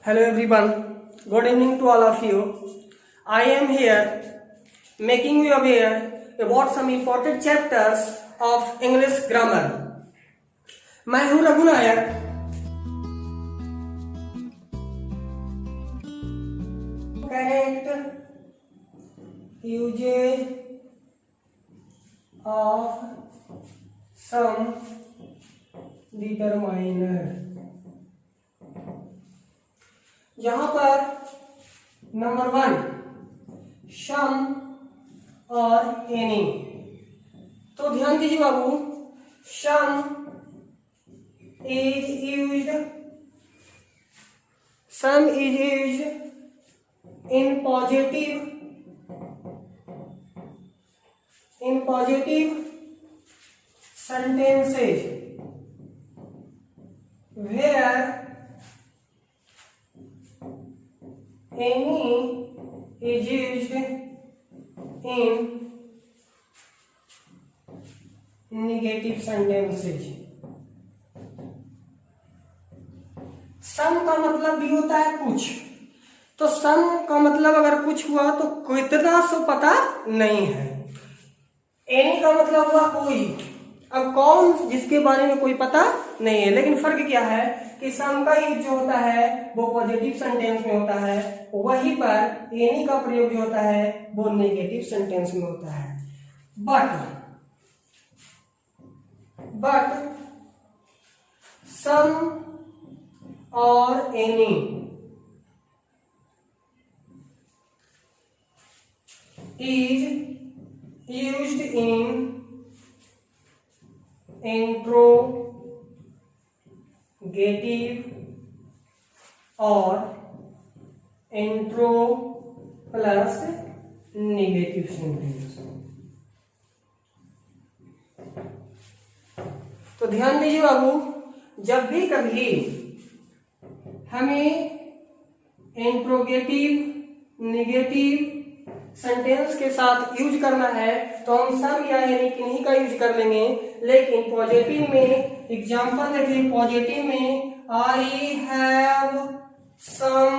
Hello everyone, good evening to all of you. I am here making you aware about some important chapters of English grammar. मैं हूं रघु नायक. Correct usage of some determiner. यहां पर number 1 सम और any. तो ध्यान दीजिए बाबू, some is used in positive sentences where any is used in negative sentences. Some का मतलब भी होता है कुछ. तो सम का मतलब अगर कुछ हुआ तो कितना सो पता नहीं है. एनी का मतलब हुआ कोई. अब कौन, जिसके बारे में कोई पता नहीं है. लेकिन फर्क क्या है कि सम का यूज जो होता है वो पॉजिटिव सेंटेंस में होता है, वहीं पर एनी का प्रयोग जो होता है वो नेगेटिव सेंटेंस में होता है. बट सम और any is used in interrogative or intro plus negative sentence. तो ध्यान दीजिए बाबू, जब भी कभी हमें इंट्रोगेटिव नेगेटिव सेंटेंस के साथ यूज करना है तो हम सम या यानी किन्हीं का यूज कर लेंगे. लेकिन पॉजिटिव में एग्जांपल देखिए, पॉजिटिव में I have some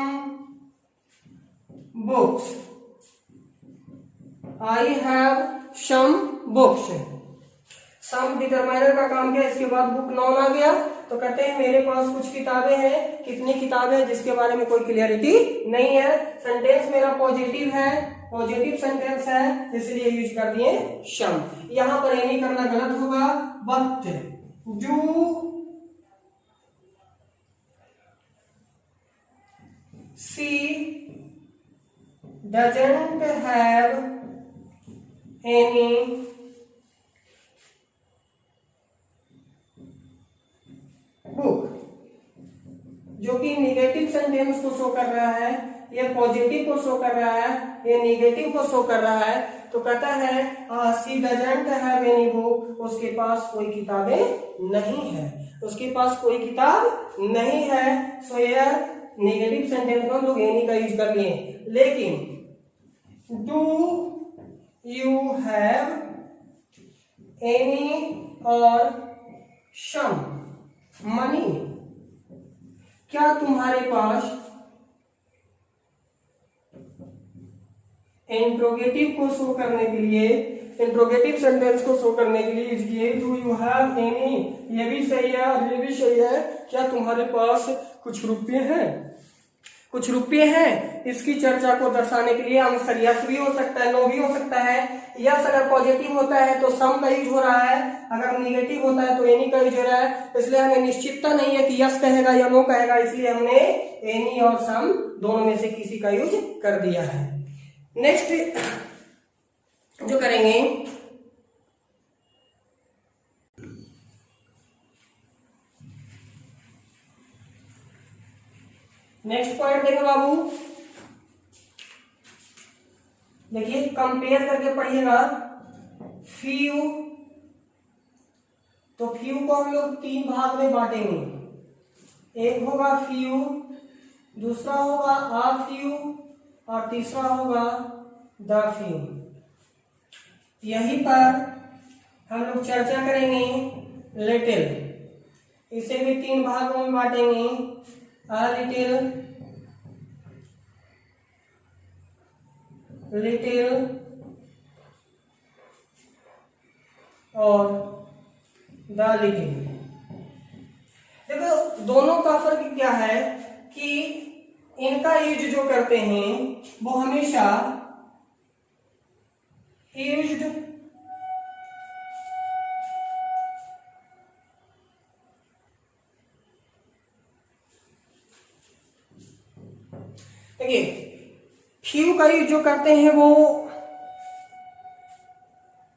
books. I have some books. Some determiner का काम किया, इसके बाद बुक नाउन आ गया तो कहते हैं मेरे पास कुछ किताबें हैं. कितनी किताबें हैं जिसके बारे में कोई क्लियरिटी नहीं है. सेंटेंस मेरा पॉजिटिव है, पॉजिटिव सेंटेंस है, इसलिए यूज कर दिए सम. यहां पर एनी करना गलत होगा. But do see doesn't have any book, जो कि निगेटिव सेंटेंस को शो कर रहा है, ये पॉजिटिव को शो कर रहा है, ये निगेटिव को शो कर रहा है. तो कहता है सी डजंट हैव एनी बुक, उसके पास कोई किताबें नहीं है, उसके पास कोई किताब नहीं है. सो यार निगेटिव सेंटेंस में हम लोग एनी का यूज कर लिए. लेकिन डू यू हैव एनी और सम मनी, क्या तुम्हारे पास इंट्रोगेटिव को शो करने के लिए, इंट्रोगेटिव सेंटेंस को शो करने के लिए यूज किए डू यू हैव एनी. ये भी सही है और ये भी सही है. क्या तुम्हारे पास कुछ रुपये हैं, कुछ रुपये हैं. इसकी चर्चा को दर्शाने के लिए आंसर यस भी हो सकता है, नो भी हो सकता है. यस अगर पॉजिटिव होता है तो सम का यूज हो रहा है, अगर निगेटिव होता है तो एनी का यूज हो रहा है. इसलिए हमें निश्चितता नहीं है कि यस कहेगा या नो कहेगा, इसलिए हमने एनी और सम दोनों में से किसी का यूज कर दिया है. नेक्स्ट जो करेंगे, नेक्स्ट पॉइंट देखें बाबू. देखिए कंपेयर करके पढ़िएगा. फ्यू, तो फ्यू को हम लोग 3 भाग में बांटेंगे. एक होगा फ्यू, दूसरा होगा आ फ्यू और तीसरा होगा द फ्यू. यहीं पर हम लोग चर्चा करेंगे लिटिल. इसे भी 3 भागों में बांटेंगे, अ लिटिल, लिटिल और द लिटिल। देखो दोनों का फर्क क्या है कि इनका यूज जो करते हैं वो हमेशा यूज्ड देखिए, फ्यू का यूज जो करते हैं वो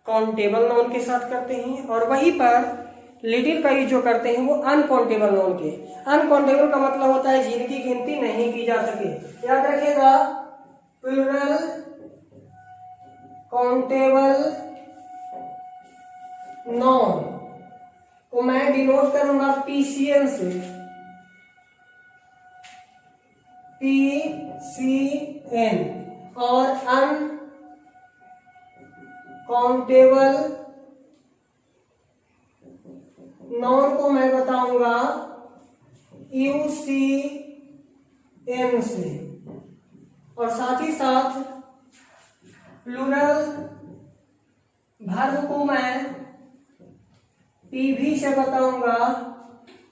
काउंटेबल नाउन के साथ करते हैं, और वहीं पर लिटिल का यूज जो करते हैं वो अनकाउंटेबल नाउन के। अनकाउंटेबल का मतलब होता है जिनकी गिनती नहीं की जा सके। याद रखिएगा, प्लूरल काउंटेबल नाउन को मैं डिनोट करूंगा पीसीएन से, PCN, और अनकाउंटेबल नाउन को मैं बताऊंगा UCN से, और साथ ही साथ प्लूरल वर्ब को मैं PV से बताऊंगा,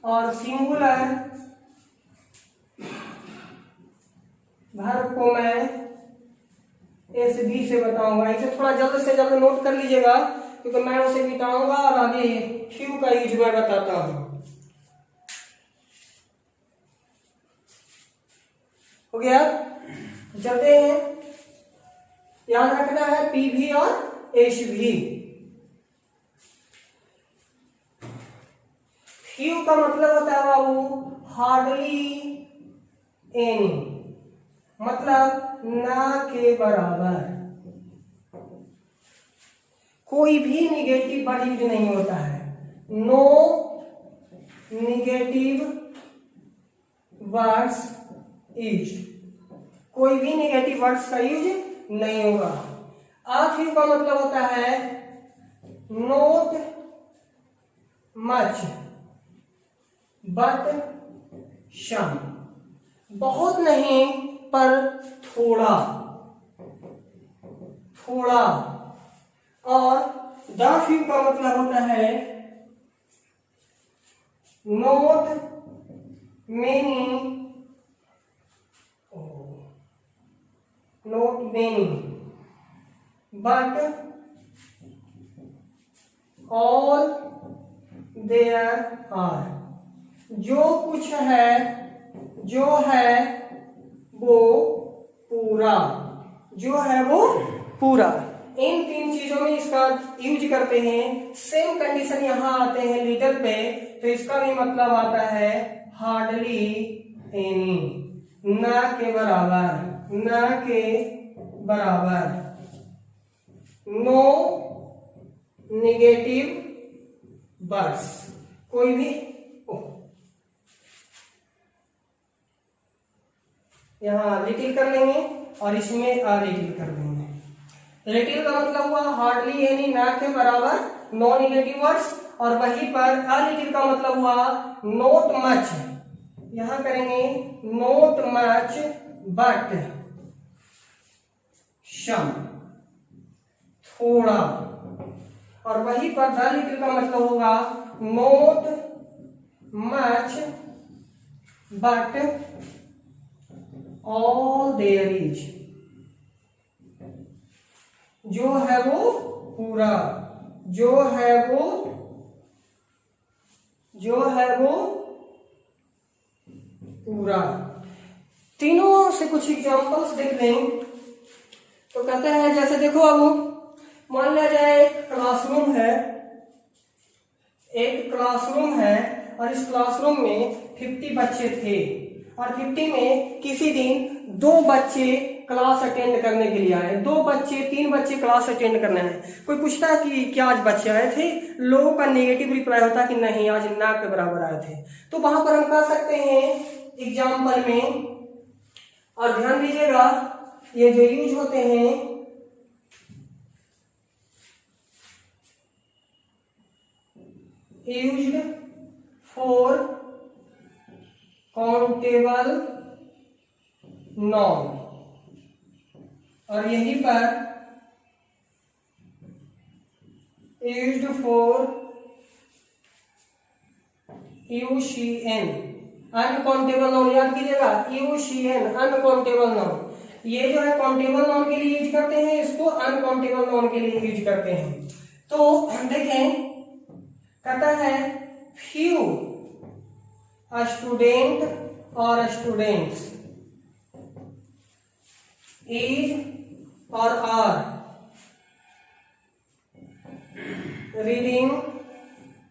और सिंगुलर वर्ब को मैं SB से बताऊंगा। इसे थोड़ा जल्द से जल्द नोट कर लीजिएगा, क्योंकि मैं उसे बताऊंगा और आगे फ्यू का यूज मैं बताता हूं। हो गया, चलते हैं। याद रखना है PV और HV। फ्यू का मतलब होता है बाबू हार्डली एनी, मतलब ना के बराबर। कोई भी निगेटिव वर्ड यूज नहीं होता है। नो निगेटिव वर्ड्स यूज, कोई भी निगेटिव वर्ड्स का यूज नहीं होगा। फ्यू का मतलब होता है नोट मच बट सम, बहुत नहीं पर थोड़ा थोड़ा। और द फ्यू का मतलब होता है not many but all there are, जो कुछ है, जो है वो पूरा, जो है वो पूरा। इन तीन चीजों में इसका यूज करते हैं। सेम कंडीशन यहां आते हैं लिटिल पे, तो इसका भी मतलब आता है हार्डली एनी, ना के बराबर, ना के बराबर। नो नेगेटिव वर्ड्स, कोई भी यहां लिटिल कर लेंगे और इसमें लिटिल कर देंगे। लिटिल का मतलब हुआ हार्डली एनी, ना के बराबर, नो नेगेटिव वर्ड्स, और वहीं पर अलिटिल का मतलब हुआ नोट मच, यहां करेंगे नोट मच बट सम, थोड़ा, और वहीं पर द लिटिल का मतलब होगा not much but all there is, जो है वो पूरा, जो है वो पूरा। तीनों से कुछ एग्जांपल्स देख लें तो कहते हैं, जैसे देखो अब मान लिया जाए एक क्लासरूम है और इस क्लासरूम में 50 बच्चे थे, और 50 में किसी दिन 2 बच्चे क्लास अटेंड करने के लिए आए, 2 बच्चे 3 बच्चे क्लास अटेंड करने हैं। कोई पूछता है कि क्या आज बच्चे आए थे, लोगों का नेगेटिव रिप्लाई होता है कि नहीं, आज ना के बराबर आए थे। तो वहां पर हम कह सकते हैं एग्जाम्पल में, और ध्यान दीजिएगा ये जो यूज होते हैं यूज्ड फॉर काउंटेबल नाउन, और यहीं पर used for UCN uncountable noun, याद कीजिएगा यूसीएन अनकाउंटेबल नाउन। ये जो है काउंटेबल नाउन के लिए यूज करते हैं, इसको अनकाउंटेबल नाउन के लिए यूज करते हैं। तो हम देखें, कहता है फ्यू स्टूडेंट और स्टूडेंट्स इज और आर रीडिंग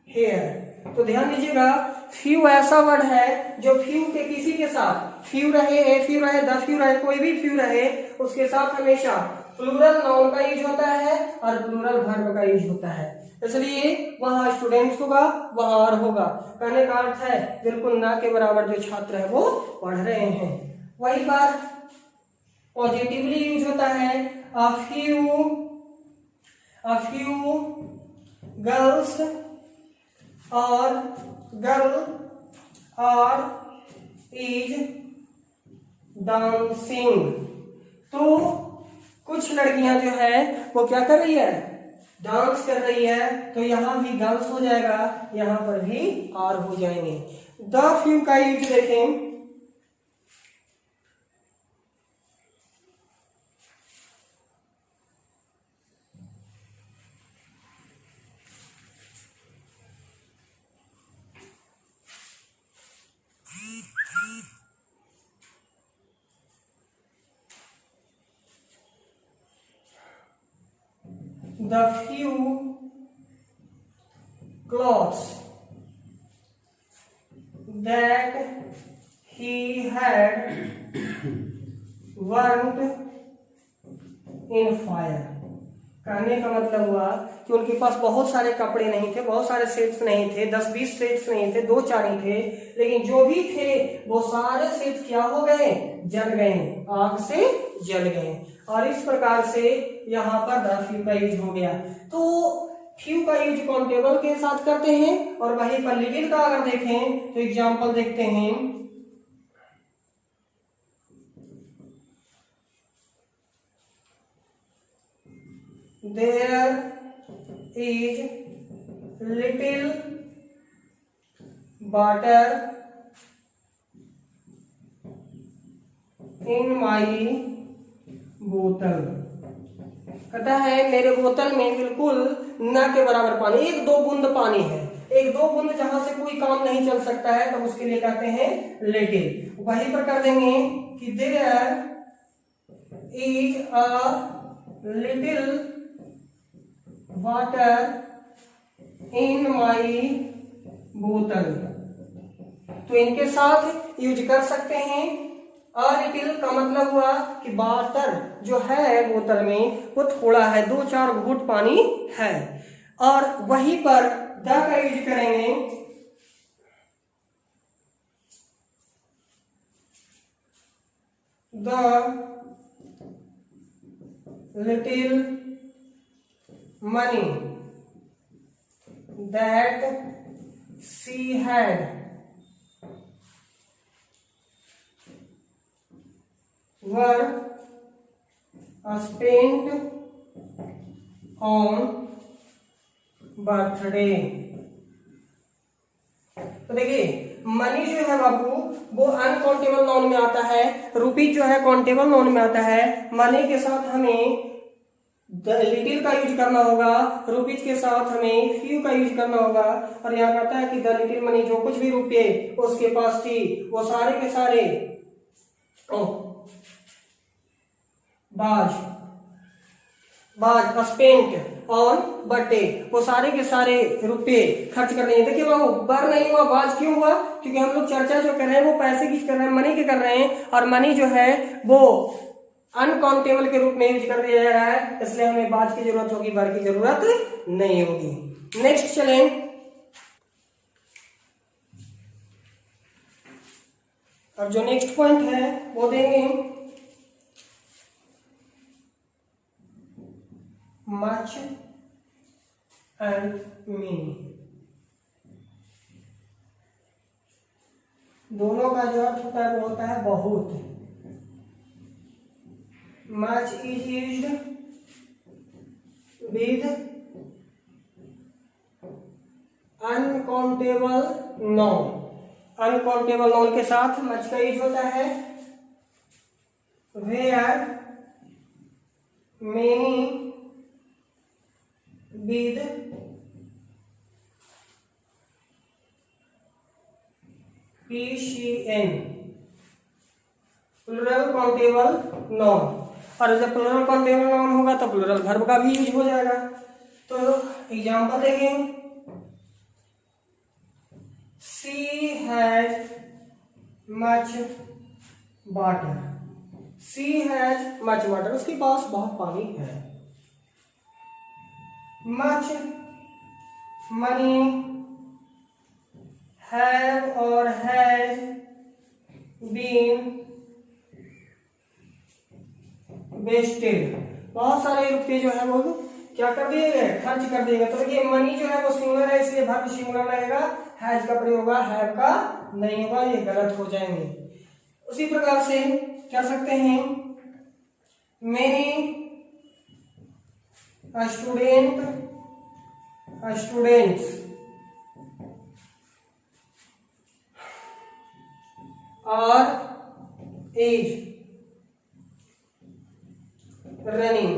हेयर। तो ध्यान दीजिएगा, फ्यू ऐसा वर्ड है जो फ्यू के किसी के साथ, फ्यू रहे, ए फ्यू रहे, द फ्यू रहे, कोई भी फ्यू रहे, उसके साथ हमेशा प्लूरल नाउन का यूज होता है और प्लूरल वर्ब का यूज होता है। इसलिए वहां स्टूडेंट्स होगा, वहां आर होगा। कहने का अर्थ है बिल्कुल ना के बराबर जो छात्र है वो पढ़ रहे हैं। वही बात पॉजिटिवली यूज होता है, अ फ्यू गर्ल्स और गर्ल आर इज डांसिंग। तो कुछ लड़कियां जो है वो क्या कर रही है, डांस कर रही है। तो यहां भी गर्ल्स हो जाएगा, यहां पर भी आर हो जाएंगे। द फ्यू का यूज देखें, the few clothes that he had burnt in fire। कहने का मतलब हुआ कि उनके पास बहुत सारे कपड़े नहीं थे, बहुत सारे सेट्स नहीं थे, 10-20 सेट्स नहीं थे, 2-4 ही थे, लेकिन जो भी थे वो सारे सेट्स क्या हो गए, जल गए, आग से जल गए। और इस प्रकार से यहाँ पर द फ्यू का यूज हो गया। तो फ्यू का यूज काउंटेबल के साथ करते हैं, और वहीं पर लिटिल का अगर देखें तो एग्जाम्पल देखते हैं, there is little water in my बोतल। कहता है मेरे बोतल में बिल्कुल न के बराबर पानी, 1-2 बूंद पानी है। 1-2 बूंद जहां से कोई काम नहीं चल सकता है, तो उसके लिए कहते हैं लिटिल। वहीं पर कर देंगे कि there is a little water in my बोतल। तो इनके साथ यूज कर सकते हैं। अ लिटिल का मतलब हुआ कि वाटर जो है बोतल में वो थोड़ा है, 2-4 घूंट पानी है। और वहीं पर द का यूज करेंगे, the little money that she had were spent on birthday। तो देखिए मनी जो है बाबू वो अनकाउंटेबल नाउन में आता है, रुपीज जो है काउंटेबल नाउन में आता है। मनी के साथ हमें द लिटिल का यूज करना होगा, रुपीज के साथ हमें फ्यू का यूज करना होगा। और यहाँ कहता है कि द लिटिल मनी, जो कुछ भी रुपये उसके पास थी वो सारे के सारे बाज स्पेंट ऑन बर्थडे, वो सारे के सारे रुपये खर्च कर रहे हैं। देखिए बाबू बर नहीं हुआ, बाज क्यों हुआ, क्योंकि हम लोग चर्चा जो कर रहे हैं वो पैसे की कर रहे हैं, मनी की कर रहे हैं। और मनी जो है वो अनकाउंटेबल के रूप में यूज कर दिया जा रहा है, इसलिए हमें बाज की जरूरत होगी, बर की जरूरत नहीं होगी। नेक्स्ट चलें, और जो नेक्स्ट पॉइंट है वो देंगे मच एंड मीनी। दोनों का जो अर्थ होता है वो होता है बहुत। much is used with uncountable noun। Uncountable noun के साथ मच का यूज होता है। where many with PCN plural countable noun. और जब प्लूरल काउंटेबल नाउन होगा तो प्लूरल वर्ब का भी यूज हो जाएगा। तो एग्जांपल देखें, she has much water. She has much water, उसके पास बहुत पानी है। मच मनी, हैव और हैज बीन वेस्टेड, बहुत सारे रुपये जो है वो क्या कर दिए गए, खर्च कर दिए गए। तो ये मनी जो है वो सिंगुलर है, इसलिए वर्ब सिंगुलर रहेगा, हैज का प्रयोग होगा, हैव का नहीं होगा, ये गलत हो जाएंगे। उसी प्रकार से क्या सकते हैं, many students are is running,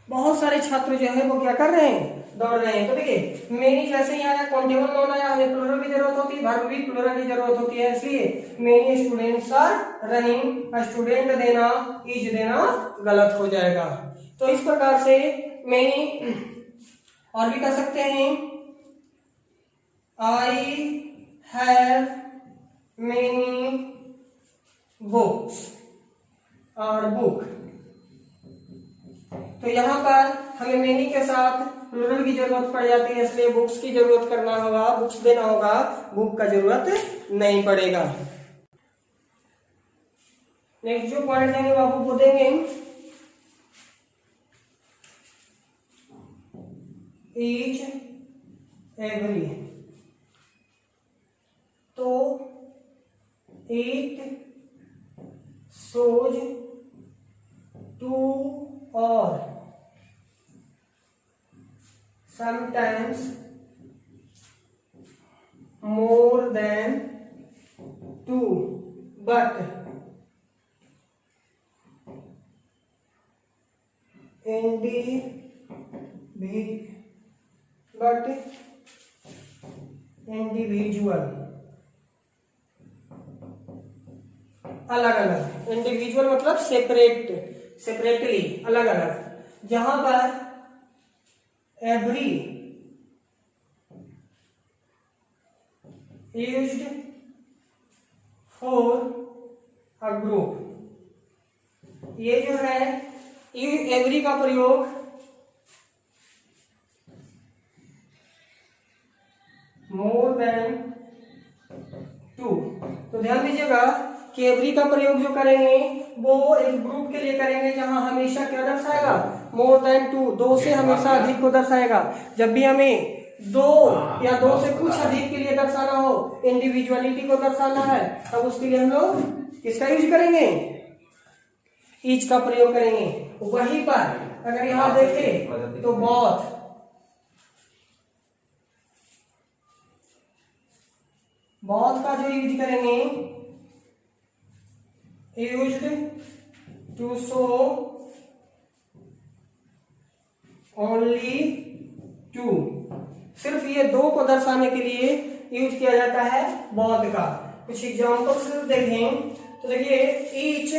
बहुत सारे छात्र जो है वो क्या कर रहे हैं, दौड़ रहे हैं। तो देखिए मेनी जैसे ही आया काउंटेबल नाउन आया, हमें प्लूरल की जरूरत होती है, वर्ब भी प्लूरल की जरूरत होती है, इसलिए many students are running, student देना इज देना गलत हो जाएगा। तो इस प्रकार से मेनी और भी कर सकते हैं, आई हैव मेनी बुक्स और बुक। तो यहाँ पर हमें मेनी के साथ प्लूरल की जरूरत पड़ जाती है, इसलिए बुक्स की जरूरत करना होगा, बुक्स देना होगा, बुक का जरूरत नहीं पड़ेगा। नेक्स्ट जो पॉइंट देंगे वो आपको देंगे, ईच एवरी। तो इट शोज टू और sometimes more than two, but individual अलग अलग, इंडिविजुअल मतलब सेपरेटली अलग अलग। जहां पर every used for a group, ये जो है every का प्रयोग more than two। तो ध्यान दीजिएगा कि एवरी का प्रयोग जो करेंगे वो एक ग्रुप के लिए करेंगे, जहां हमेशा क्या दर्शाएगा, मोर देन टू, दो से हमेशा अधिक को दर्शाएगा। जब भी हमें दो या दो से कुछ अधिक के लिए दर्शाना हो, इंडिविजुअलिटी को दर्शाना है, तब उसके लिए हम लोग किसका यूज करेंगे, ईच का प्रयोग करेंगे। वहीं पर अगर यहां देखें तो बोथ, बोथ का जो यूज करेंगे, used to show only two, सिर्फ ये दो को दर्शाने के लिए यूज किया जाता है बोथ का। कुछ एग्जाम्पल्स देखें तो देखिए, ईच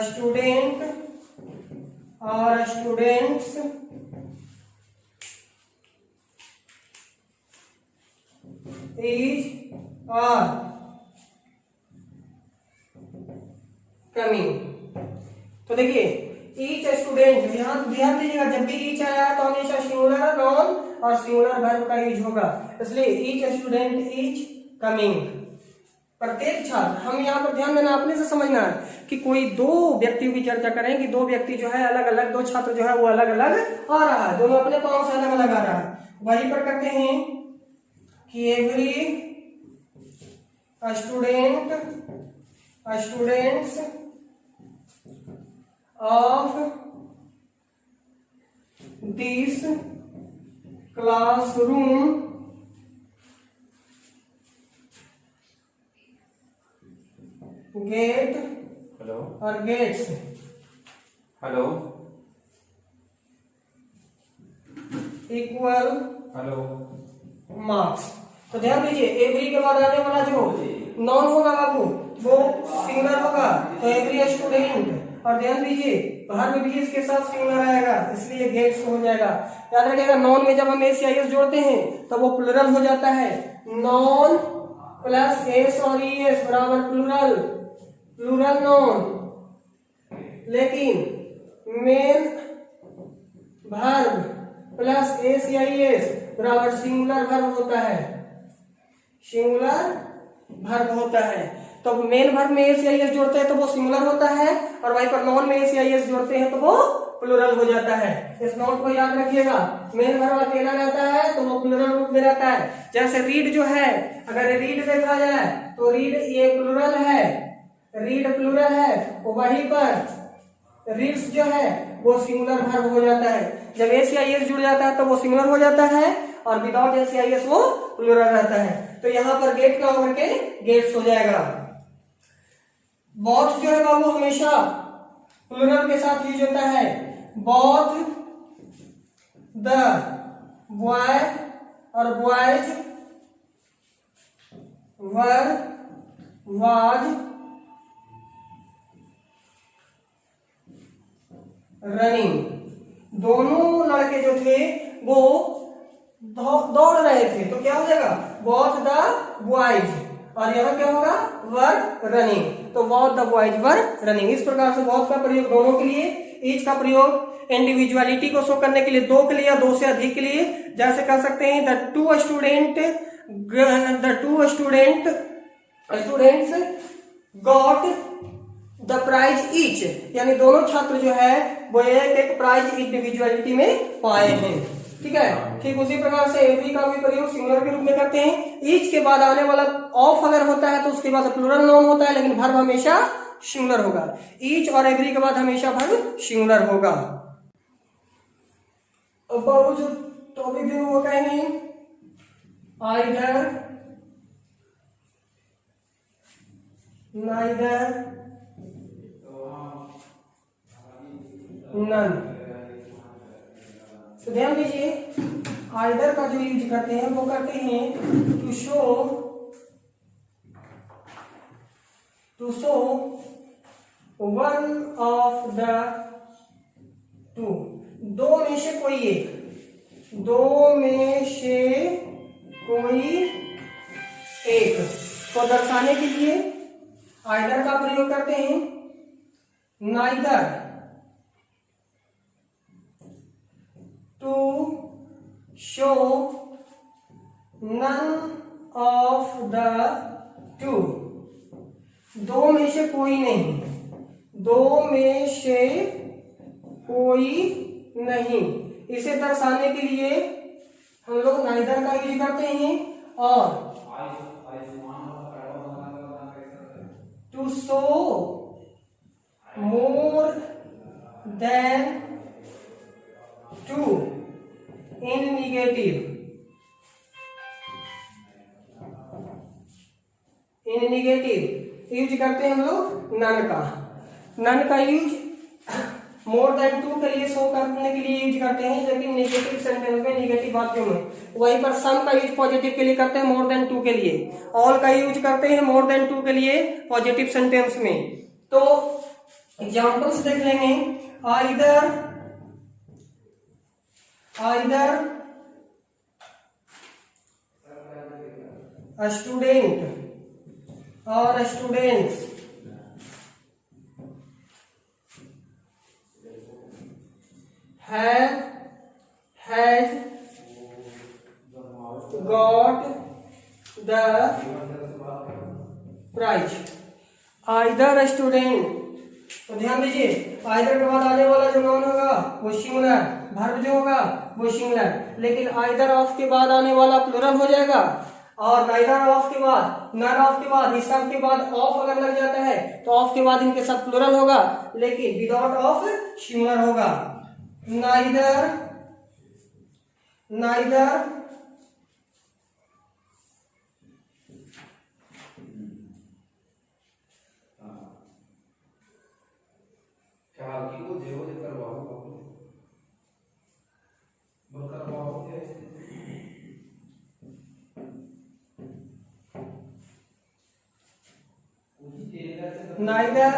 स्टूडेंट और स्टूडेंट्स is are coming। तो देखिए ईच स्टूडेंट, यहाँ ध्यान दीजिएगा, जब भी ईच आया तो हमेशा सिंगुलर नाउन और सिंगुलर वर्ब का यूज होगा, इसलिए ईच स्टूडेंट इज कमिंग। प्रत्येक छात्र, हम यहाँ पर ध्यान देना, अपने से समझना है कि कोई दो व्यक्तियों की चर्चा करें कि दो व्यक्ति जो है अलग अलग, दो छात्र जो है वो अलग अलग आ रहा है, दोनों अपने पाँव से अलग अलग आ रहा है। वहीं पर करते हैं कि every student, students of this classroom get hello और gets hello equal hello marks. तो ध्यान दीजिए, एवरी के बाद आने वाला जो नॉन होगा बाबू वो सिंगुलर होगा, तो एवरी स्टूडेंट। और ध्यान दीजिए बाहर में भी इसके साथ सिंगुलर आएगा, इसलिए गेट्स हो जाएगा। याद रखिएगा, नॉन में जब हम एस या एस जोड़ते हैं तो वो प्लूरल हो जाता है। नॉन प्लस एस और ई एस बराबर प्लूरल, प्लूरल नॉन। लेकिन मेन वर्ब प्लस एस या ई एस बराबर सिंगुलर वर्ब होता है, सिंगुलर वर्ब होता है। तो मेन वर्ब में एस या ई एस जोड़ते हैं तो वो सिंगुलर होता है, और वहीं पर नॉन में एस या ई एस जोड़ते हैं तो वो प्लूरल हो जाता है। इस नोट को याद रखिएगा, मेन वर्ब अकेला रहता है तो वो प्लूरल रूप में रहता है। जैसे रीड जो है, अगर रीड देखा जाए तो रीड ये प्लूरल है, रीड प्लूरल है, वहीं पर रीड्स जो है वो सिंगुलर वर्ब हो जाता है। जब एस या ई एस जुड़ जाता है तो वो सिंगुलर हो जाता है, और विदाउट एस या ई एस वो प्लूरल रहता है। तो यहाँ पर गेट का होकर के गेट्स हो जाएगा। बॉथ जो है बाबू हमेशा प्लूरल के साथ यूज होता है। बॉथ द बॉय और बॉयज वर वाज रनिंग। दोनों लड़के जो थे वो दौड़ रहे थे, तो क्या हो जाएगा बोथ द बॉयज, और यहाँ क्या होगा वर रनिंग, तो both the boys were running. इस प्रकार से बोथ का प्रयोग दोनों के लिए, ईच का प्रयोग इंडिविजुअलिटी को शो करने के लिए, दो के लिए या दो से अधिक के लिए। जैसे कर सकते हैं the two students got the prize each, यानी दोनों छात्र जो है वो एक एक प्राइज इंडिविजुअलिटी में पाए हैं। ठीक है, ठीक उसी प्रकार से एवरी का भी प्रयोग सिंगुलर के रूप में करते हैं। ईच के बाद आने वाला ऑफ अगर होता है तो उसके बाद प्लूरल नाउन होता है, लेकिन वर्ब हमेशा सिंगुलर होगा। ईच और एवरी के बाद हमेशा वर्ब सिंगुलर होगा। अब बाबू जो टॉपिक है वो कहेंगे आइदर, नाइदर, नन। तो ध्यान दीजिए, आइदर का जो यूज करते हैं वो करते हैं to show one of the two, दो में से कोई एक, दो में से कोई एक को दर्शाने के लिए आइदर का प्रयोग करते हैं। Neither to show none of the two, दो में से कोई नहीं, दो में से कोई नहीं, इसे दर्शाने के लिए हम लोग नाइदर का यूज करते हैं। और to show more than two in negative, in negative use करते हैं हम लोग नन का। नन का यूज मोर देन टू के लिए शो करने के लिए यूज करते हैं, लेकिन नेगेटिव सेंटेंस में, नेगेटिव वाक्यों में। वहीं पर सम का यूज पॉजिटिव के लिए करते हैं, मोर देन टू के लिए। ऑल का यूज करते हैं मोर देन टू के लिए पॉजिटिव सेंटेंस में। तो एग्जांपल्स देख लेंगे। Either a student or students has got the prize। Either student, तो ध्यान दीजिए आइदर के बाद आने वाला जो नाउन होगा वो सिंगुलर, वर्ब जो होगा वो सिंगुलर, लेकिन आइदर ऑफ के बाद आने वाला प्लूरल हो जाएगा। और नाइदर ऑफ के बाद, नन ऑफ के बाद, इस सब के बाद ऑफ अगर लग जाता है तो ऑफ के बाद इनके साथ प्लूरल होगा, लेकिन विदाउट ऑफ सिंगुलर होगा। Neither, neither neither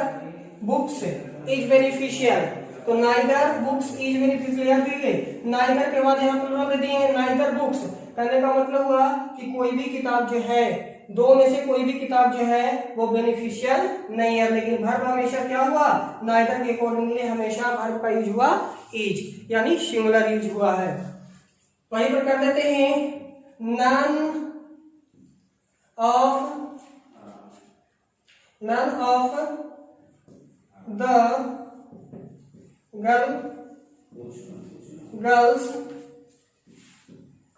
books is beneficial, तो नाइदर बुक्स इज बेनिफिशियल दिए, नाइदर के बाद यहाँ प्लूरल दिए हैं नाइदर बुक्स, कहने का मतलब हुआ कि कोई भी किताब जो है, दो में से कोई भी किताब जो है वो बेनिफिशियल नहीं है, लेकिन वर्ब हमेशा क्या हुआ, नाइदर के अकॉर्डिंगली हमेशा वर्ब का यूज हुआ इज, यानी सिंगुलर यूज हुआ है। वहीं पर कर देते हैं none of, none of the girls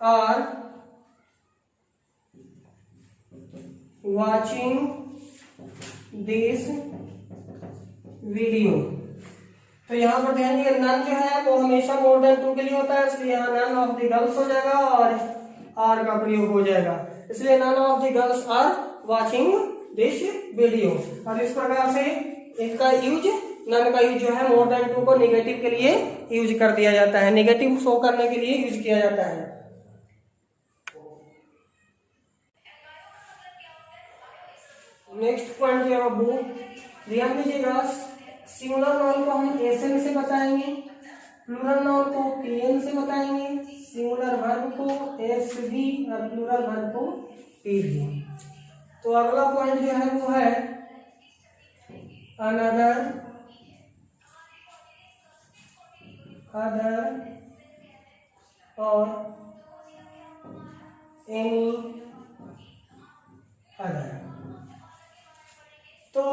are watching this video। तो यहाँ पर ध्यान दिया नन जो है वो हमेशा मोर देन टू के लिए होता है, इसलिए यहाँ नन ऑफ द गर्ल्स हो जाएगा और आर का प्रयोग हो जाएगा, इसलिए none of the girls are watching this video. और इस प्रकार से इसका यूज, नन का यूज जो है मोर देन टू को नेगेटिव के लिए यूज कर दिया जाता है, नेगेटिव शो करने के लिए यूज किया जाता है। नेक्स्ट पॉइंट जो है ध्यान दीजिएगा, सिंगुलर नाउन को हम एसएन से बताएंगे, प्लूरल नाउन को पीएन से बताएंगे, सिंगुलर वर्ब को एसवी और प्लूरल वर्ब को पीवी। तो अगला पॉइंट जो है वो है अनदर, अदर और एनी अदर। तो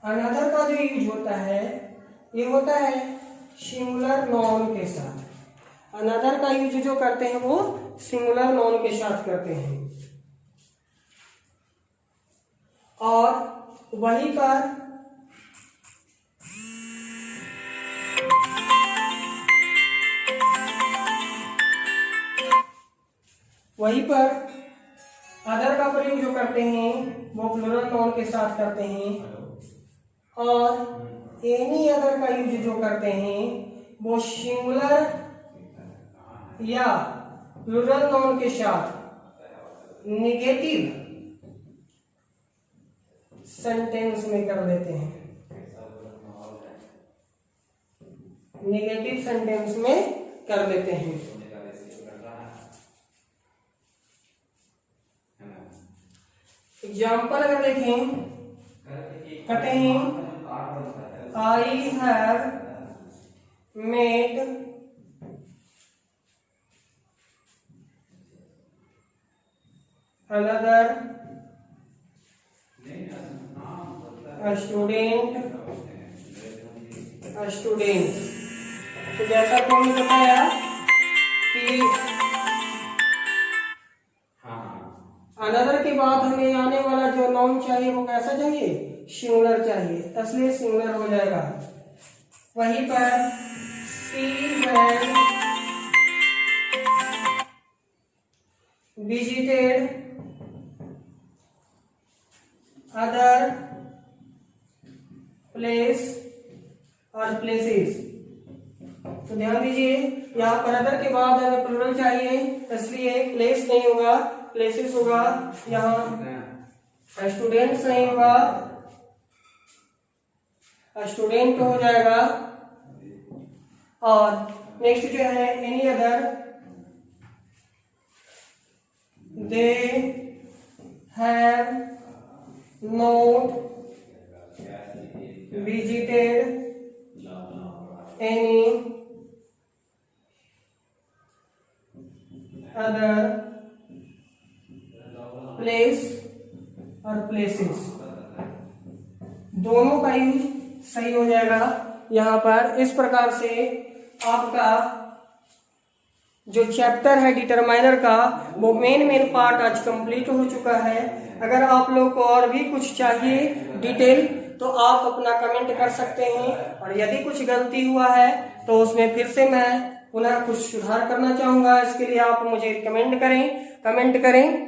अनदर का जो यूज होता है ये होता है सिंगुलर नाउन के साथ, अनदर का यूज जो करते हैं वो सिंगुलर नाउन के साथ करते हैं, और वहीं पर अदर का प्रयोग जो करते हैं वो प्लूरल नाउन के साथ करते हैं, और एनी अदर का यूज जो करते हैं वो सिंगुलर या प्लूरल नाउन के साथ नेगेटिव सेंटेंस में कर देते हैं, नेगेटिव सेंटेंस में कर देते हैं। एग्जाम्पल अगर देखें, कहते हैं I have made another student। तो जैसा कि हमने बताया कि अनदर के बाद हमें आने वाला जो नाउन चाहिए वो कैसा चाहिए, सिंगुलर चाहिए, इसलिए सिंगुलर हो जाएगा। वहीं पर she had visited other place और प्लेसेस। तो ध्यान दीजिए यहाँ पर अदर के बाद हमें प्लूरल चाहिए, इसलिए प्लेस नहीं होगा, प्लेसेस होगा। यहाँ स्टूडेंट्स नहीं होगा, स्टूडेंट हो जाएगा। और नेक्स्ट जो है any other, they have not visited any other place और प्लेसेस। दोनों का यूज सही हो जाएगा यहाँ पर। इस प्रकार से आपका जो चैप्टर है डिटरमाइनर का वो मेन पार्ट आज कंप्लीट हो चुका है। अगर आप लोग को और भी कुछ चाहिए डिटेल तो आप अपना कमेंट कर सकते हैं, और यदि कुछ गलती हुआ है तो उसमें फिर से मैं पुनः कुछ सुधार करना चाहूंगा। इसके लिए आप मुझे कमेंट करें।